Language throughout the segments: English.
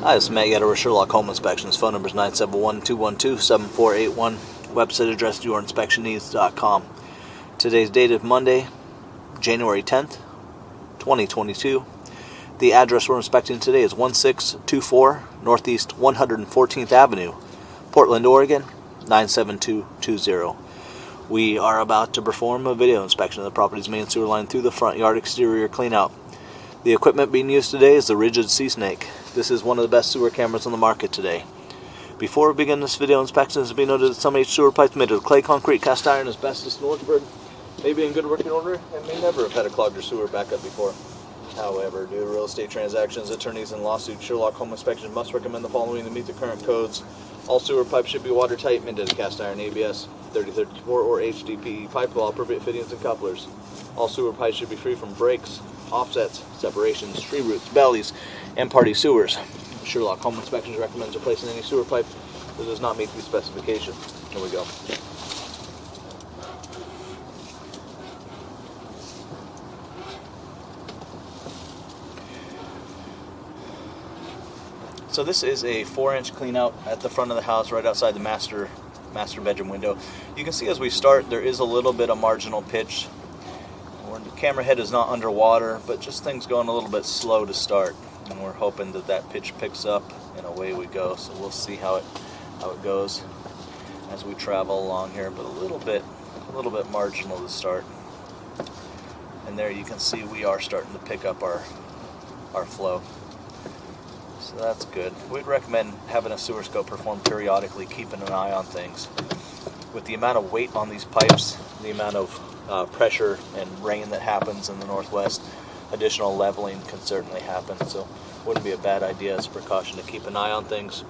Hi, this is Matt Yetter with Sherlock Home Inspections. Phone number is 971-212-7481. Website address yourinspectionneeds.com. Today's date is Monday, January 10th, 2022. The address we're inspecting today is 1624 Northeast 114th Avenue, Portland, Oregon, 97220. We are about to perform a video inspection of the property's main sewer line through the front yard exterior cleanout. The equipment being used today is the Rigid Sea Snake. This is one of the best sewer cameras on the market today. Before we begin this video inspection, it should be noted that some of each sewer pipes made of clay, concrete, cast iron, asbestos, and Orangeburg may be in good working order and may never have had a clogged or sewer backup before. However, due to real estate transactions, attorneys, and lawsuits, Sherlock Home Inspections must recommend the following to meet the current codes. All sewer pipes should be watertight, minted cast iron ABS 3034 or HDPE pipe with all appropriate fittings and couplers. All sewer pipes should be free from breaks, offsets, separations, tree roots, bellies, and party sewers. Sherlock Home Inspections recommends replacing any sewer pipe that does not meet these specifications. Here we go. So this is a 4-inch cleanout at the front of the house, right outside the master bedroom window. You can see as we start, there is a little bit of marginal pitch. The camera head is not underwater, but just things going a little bit slow to start. And we're hoping that that pitch picks up, and away we go. So we'll see how it goes as we travel along here. But a little bit marginal to start. And there you can see we are starting to pick up our flow. So that's good. We'd recommend having a sewer scope performed periodically, keeping an eye on things. With the amount of weight on these pipes, the amount of pressure and rain that happens in the northwest, additional leveling can certainly happen. So it wouldn't be a bad idea as a precaution to keep an eye on things.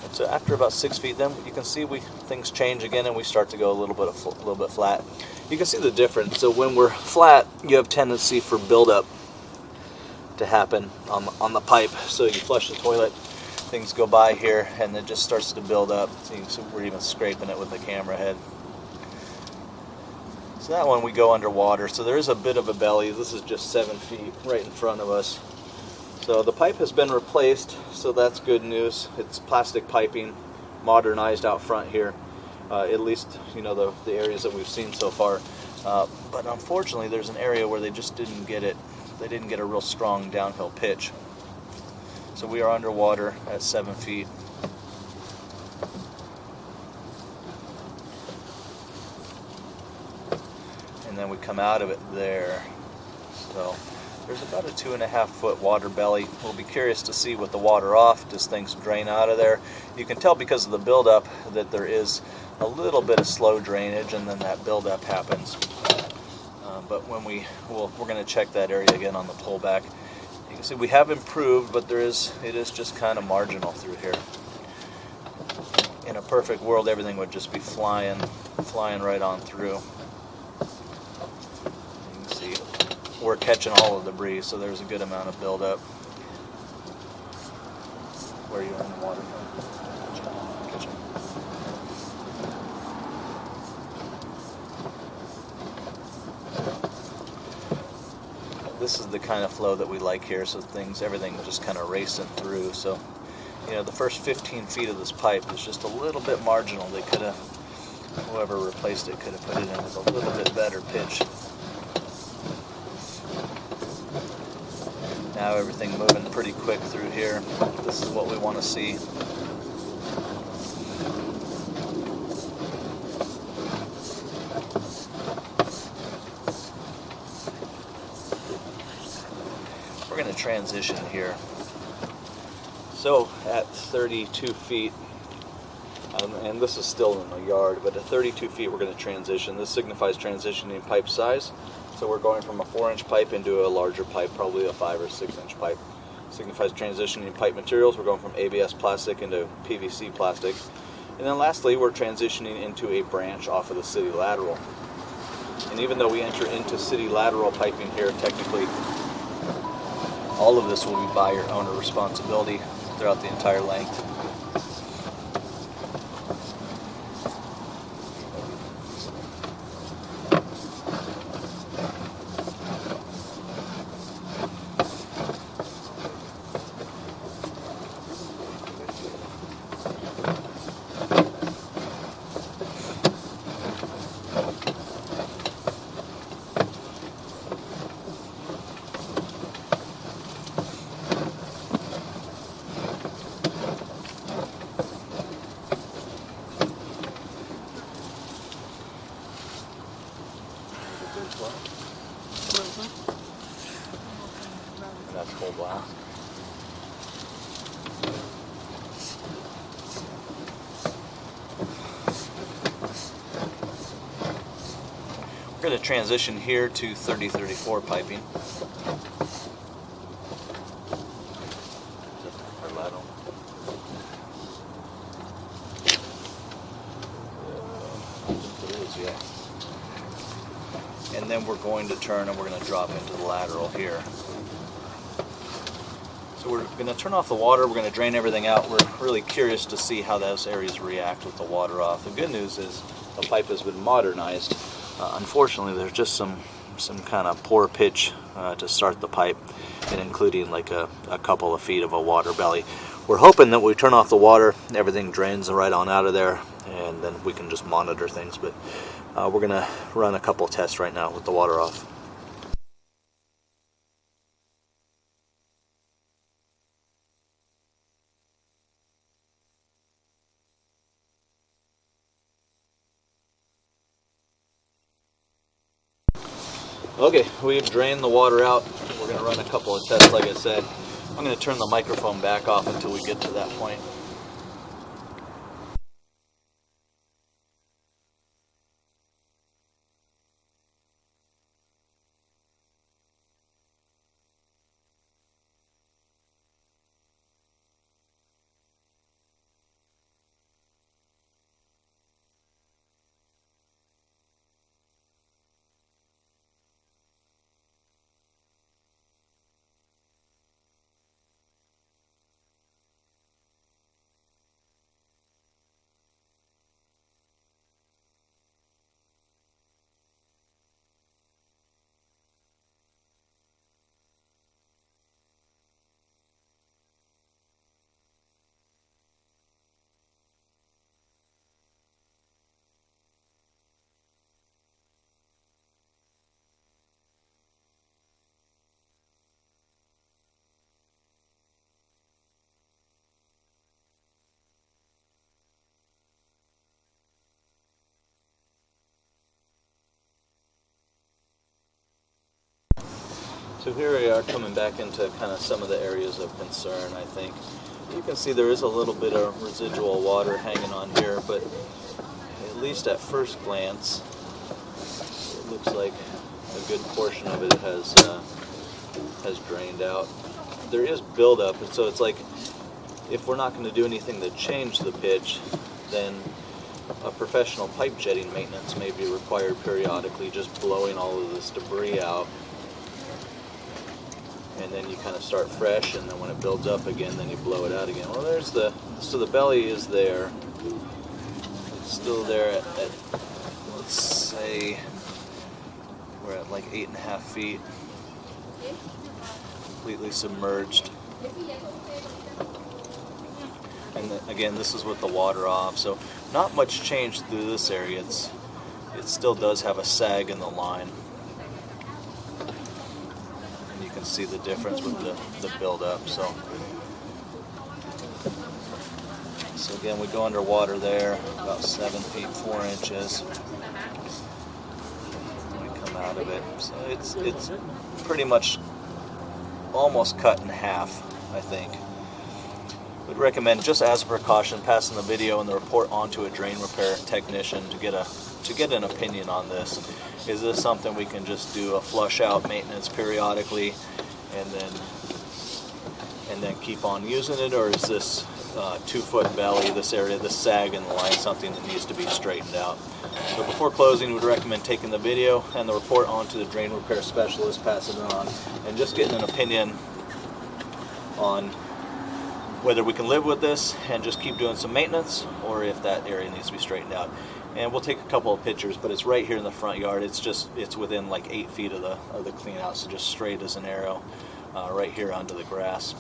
And so after about 6 feet, then you can see things change again, and we start to go a little bit flat. You can see the difference. So when we're flat, you have tendency for buildup to happen on the pipe. So you flush the toilet, things go by here, and it just starts to build up. So you can see we're even scraping it with the camera head. So that one we go underwater. So there is a bit of a belly. This is just 7 feet right in front of us. So the pipe has been replaced, so that's good news. It's plastic piping, modernized out front here. At least, the areas that we've seen so far. But unfortunately, there's an area where they just didn't get it. They didn't get a real strong downhill pitch. So we are underwater at 7 feet. And then we come out of it there. So there's about a 2.5 foot water belly. We'll be curious to see with the water off, does things drain out of there? You can tell because of the buildup that there is a little bit of slow drainage, and then that buildup happens. But when we're going to check that area again on the pullback. You can see we have improved, but it is just kind of marginal through here. In a perfect world, everything would just be flying right on through. You can see we're catching all of the debris, so there's a good amount of buildup. Where you're in the water from. Catching. This is the kind of flow that we like here, so everything just kind of racing through. So, the first 15 feet of this pipe is just a little bit marginal. They could have, whoever replaced it could have put it in with a little bit better pitch. Now everything moving pretty quick through here. This is what we want to see. We're going to transition here. So at 32 feet, and this is still in the yard, but at 32 feet we're going to transition. This signifies transitioning pipe size. So we're going from a 4-inch pipe into a larger pipe, probably a 5 or 6-inch pipe. Signifies transitioning pipe materials. We're going from ABS plastic into PVC plastic. And then lastly, we're transitioning into a branch off of the city lateral. And even though we enter into city lateral piping here, technically all of this will be buyer owner responsibility throughout the entire length. going to transition here to 30-34 piping. And then we're going to turn and we're going to drop into the lateral here. So we're going to turn off the water, we're going to drain everything out. We're really curious to see how those areas react with the water off. The good news is the pipe has been modernized. Unfortunately, there's just some kind of poor pitch to start the pipe, and including like a couple of feet of a water belly. We're hoping that we turn off the water, everything drains right on out of there, and then we can just monitor things. But we're going to run a couple tests right now with the water off. Okay, we've drained the water out. We're going to run a couple of tests like I said. I'm going to turn the microphone back off until we get to that point. So here we are coming back into kind of some of the areas of concern, I think. You can see there is a little bit of residual water hanging on here, but at least at first glance, it looks like a good portion of it has drained out. There is buildup, so it's like if we're not going to do anything to change the pitch, then a professional pipe jetting maintenance may be required periodically, just blowing all of this debris out. And then you kind of start fresh, and then when it builds up again, then you blow it out again. Well, there's so the belly is there. It's still there at let's say, we're at like 8.5 feet, completely submerged. And then, again, this is with the water off, so not much change through this area. It still does have a sag in the line. You can see the difference with the buildup. So again, we go underwater there, about 7 feet 4 inches. We come out of it. So it's pretty much almost cut in half, I think. We'd recommend, just as a precaution, passing the video and the report on to a drain repair technician to get an opinion on this. Is this something we can just do a flush out maintenance periodically and then keep on using it, or is this 2-foot belly, this area, this sag in the line, something that needs to be straightened out? So before closing, we'd recommend taking the video and the report on to the drain repair specialist, passing it on, and just getting an opinion on whether we can live with this and just keep doing some maintenance, or if that area needs to be straightened out. And we'll take a couple of pictures, but it's right here in the front yard. It's within like 8 feet of the clean out, so just straight as an arrow right here onto the grass.